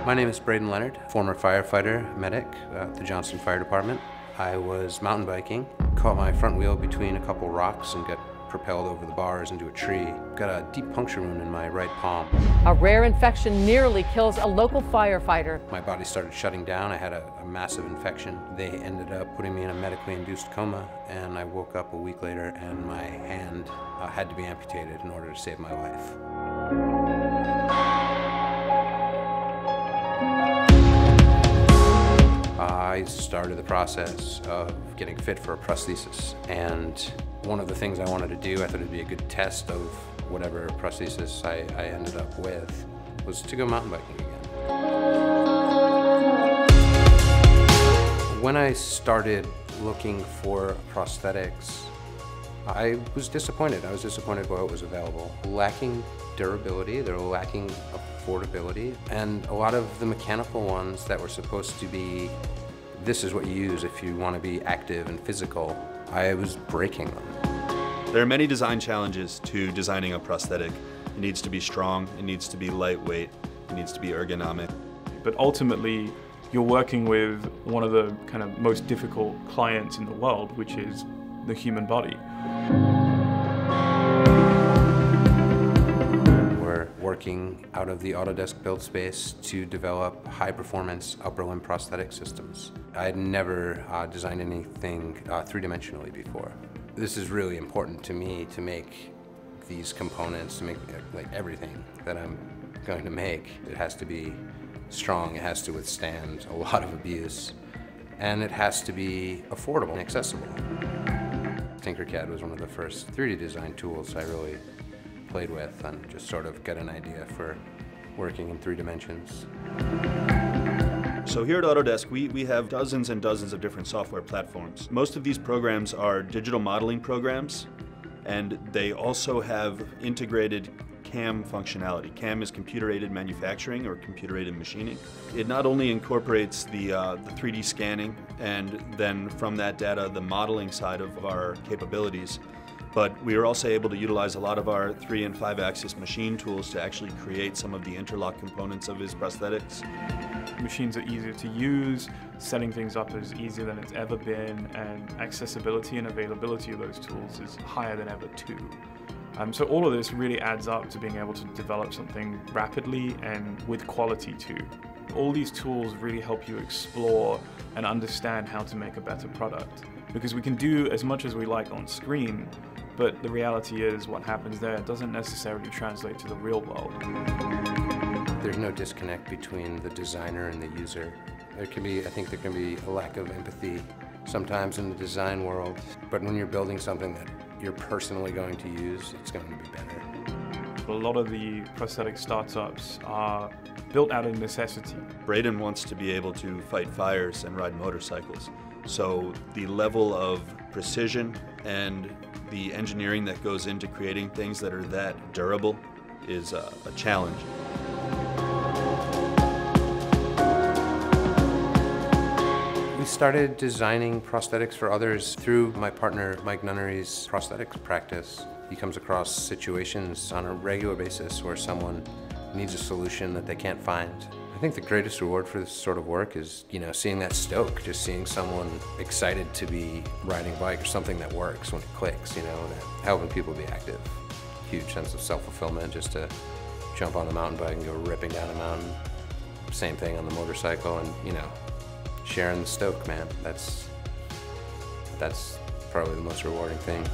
My name is Braden Leonard, former firefighter, medic at the Johnston Fire Department. I was mountain biking, caught my front wheel between a couple rocks and got propelled over the bars into a tree. Got a deep puncture wound in my right palm. A rare infection nearly kills a local firefighter. My body started shutting down. I had a massive infection. They ended up putting me in a medically induced coma, and I woke up a week later and my hand had to be amputated in order to save my life. I started the process of getting fit for a prosthesis, and one of the things I wanted to do, I thought it'd be a good test of whatever prosthesis I ended up with, was to go mountain biking again. When I started looking for prosthetics, I was disappointed. I was disappointed by what was available. Lacking durability, they were lacking affordability, and a lot of the mechanical ones that were supposed to be, this is what you use if you want to be active and physical, I was breaking them. There are many design challenges to designing a prosthetic. It needs to be strong, it needs to be lightweight, it needs to be ergonomic. But ultimately, you're working with one of the kind of most difficult clients in the world, which is the human body. We're working out of the Autodesk build space to develop high-performance upper limb prosthetic systems. I had never designed anything three-dimensionally before. This is really important to me, to make these components, to make like everything that I'm going to make. It has to be strong, it has to withstand a lot of abuse, and it has to be affordable and accessible. Tinkercad was one of the first 3D design tools I really played with and just sort of got an idea for working in 3 dimensions. So here at Autodesk, we have dozens and dozens of different software platforms. Most of these programs are digital modeling programs, and they also have integrated CAM functionality. CAM is computer-aided manufacturing or computer-aided machining. It not only incorporates the 3D scanning and then from that data the modeling side of our capabilities, but we are also able to utilize a lot of our 3- and 5-axis machine tools to actually create some of the interlock components of his prosthetics. Machines are easier to use, setting things up is easier than it's ever been, and accessibility and availability of those tools is higher than ever too. So all of this really adds up to being able to develop something rapidly and with quality too. All these tools really help you explore and understand how to make a better product. Because we can do as much as we like on screen, but the reality is what happens there doesn't necessarily translate to the real world. There's no disconnect between the designer and the user. I think there can be a lack of empathy sometimes in the design world, but when you're building something that you're personally going to use, it's going to be better. A lot of the prosthetic startups are built out of necessity. Braden wants to be able to fight fires and ride motorcycles. So the level of precision and the engineering that goes into creating things that are that durable is a challenge. We started designing prosthetics for others through my partner Mike Nunnery's prosthetics practice. He comes across situations on a regular basis where someone needs a solution that they can't find. I think the greatest reward for this sort of work is, seeing that stoke, just seeing someone excited to be riding a bike or something that works when it clicks, that helping people be active. Huge sense of self-fulfillment just to jump on the mountain bike and go ripping down a mountain. Same thing on the motorcycle, and sharing the stoke, man. That's probably the most rewarding thing.